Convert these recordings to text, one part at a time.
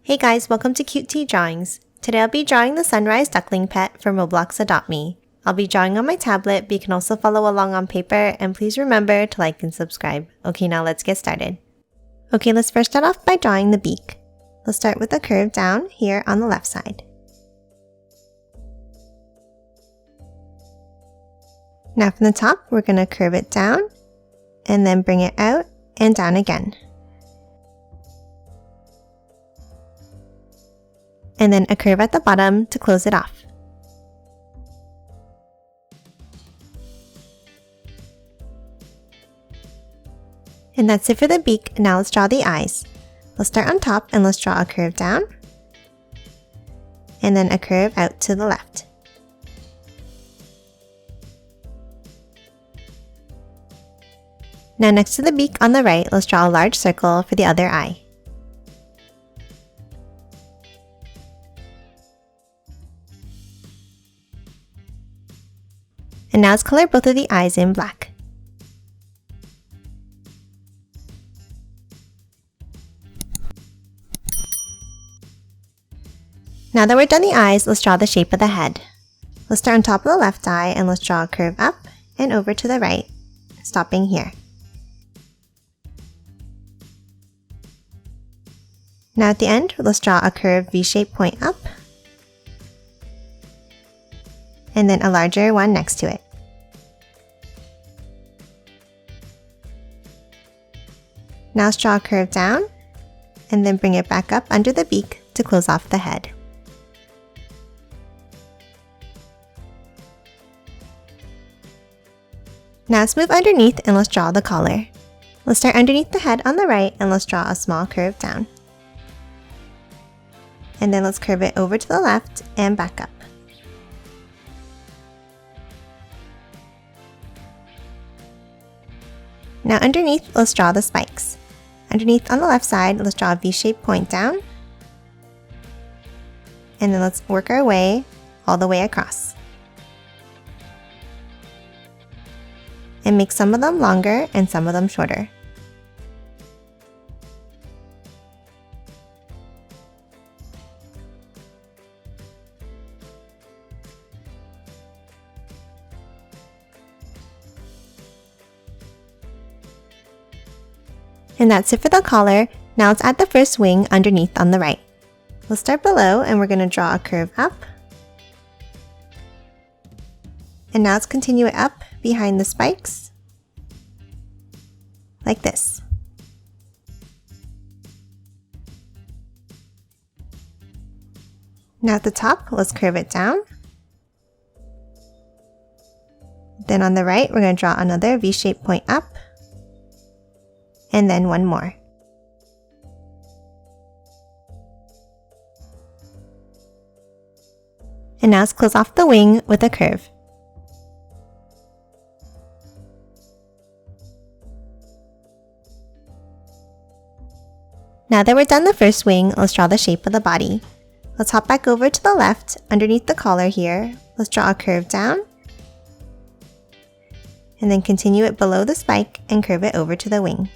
Hey guys, welcome to Cute Tea Drawings. Today I'll be drawing the Sunrise Duckling pet from Roblox Adopt Me. I'll be drawing on my tablet, but you can also follow along on paper, and please remember to like and subscribe. Okay, now let's get started. Okay, let's first start off by drawing the beak. Let's start with a curve down here on the left side. Now from the top, we're going to curve it down, and then bring it out and down again. And then a curve at the bottom to close it off. And that's it for the beak. Now let's draw the eyes. Let's start on top and let's draw a curve down, and then a curve out to the left. Now next to the beak on the right, let's draw a large circle for the other eye. And now let's color both of the eyes in black. Now that we're done the eyes, let's draw the shape of the head. Let's start on top of the left eye and let's draw a curve up and over to the right, stopping here. Now at the end, let's draw a curved V-shaped point up, and then a larger one next to it. Now let's draw a curve down, and then bring it back up under the beak to close off the head. Now let's move underneath and let's draw the collar. Let's start underneath the head on the right and let's draw a small curve down. And then let's curve it over to the left and back up. Now underneath, let's draw the spikes. Underneath on the left side, let's draw a V-shaped point down. And then let's work our way all the way across. And make some of them longer and some of them shorter. And that's it for the collar. Now let's add the first wing underneath on the right. We'll start below and we're going to draw a curve up. And now let's continue it up behind the spikes, like this. Now at the top, let's curve it down. Then on the right, we're going to draw another V-shaped point up, and then one more. And now let's close off the wing with a curve. Now that we're done the first wing, let's draw the shape of the body. Let's hop back over to the left underneath the collar here. Let's draw a curve down, and then continue it below the spike and curve it over to the wing.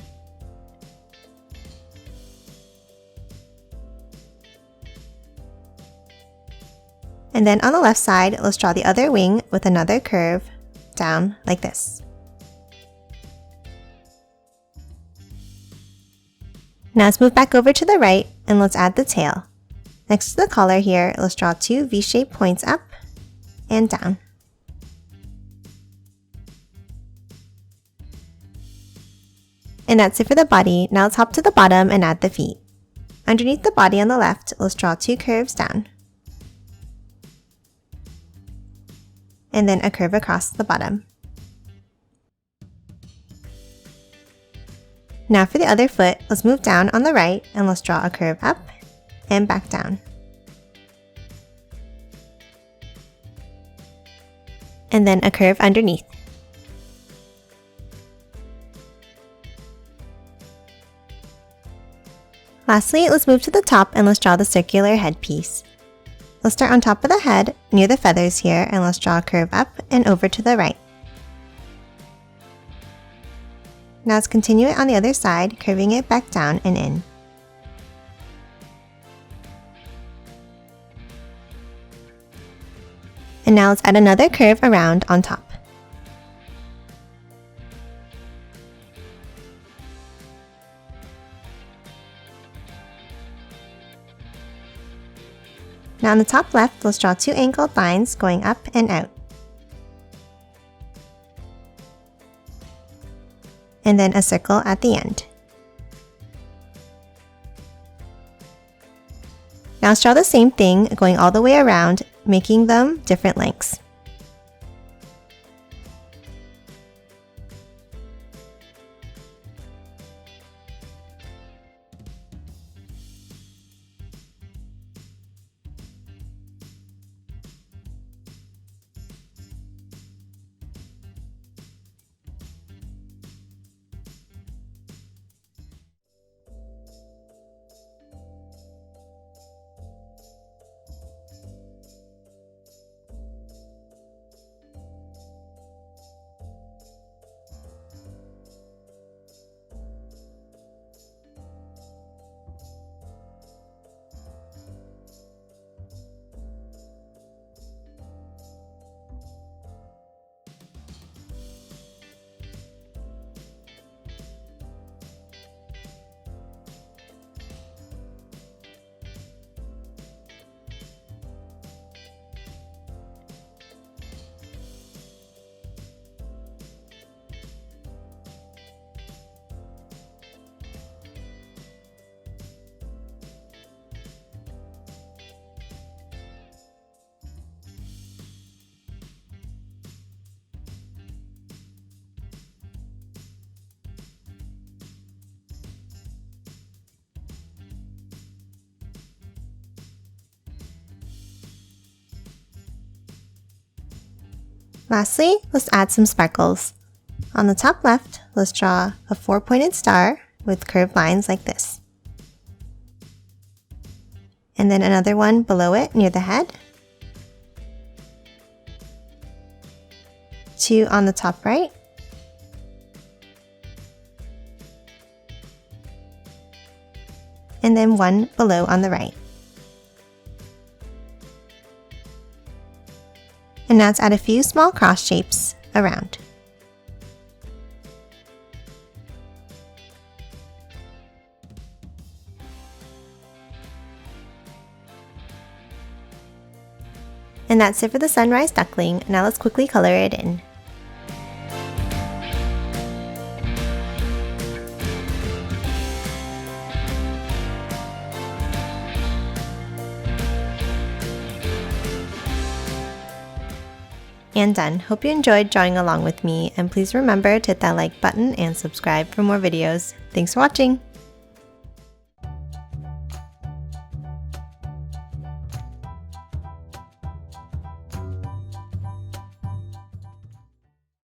And then on the left side, let's draw the other wing with another curve down like this. Now let's move back over to the right and let's add the tail. Next to the collar here, let's draw two V-shaped points up and down. And that's it for the body. Now let's hop to the bottom and add the feet. Underneath the body on the left, let's draw two curves down. And then a curve across the bottom. Now for the other foot, let's move down on the right and let's draw a curve up and back down. And then a curve underneath. Lastly, let's move to the top and let's draw the circular headpiece. Let's start on top of the head, near the feathers here, and let's draw a curve up and over to the right. Now let's continue it on the other side, curving it back down and in. And now let's add another curve around on top. Now on the top left, let's draw 2 angled lines going up and out. And then a circle at the end. Now let's draw the same thing going all the way around, making them different lengths. Lastly, let's add some sparkles. On the top left, let's draw a 4-pointed star with curved lines like this. And then another one below it near the head. 2 on the top right. And then 1 below on the right. And now let's add a few small cross shapes around. And that's it for the Sunrise Duckling. Now let's quickly color it in. And done. Hope you enjoyed drawing along with me, and please remember to hit that like button and subscribe for more videos. Thanks for watching!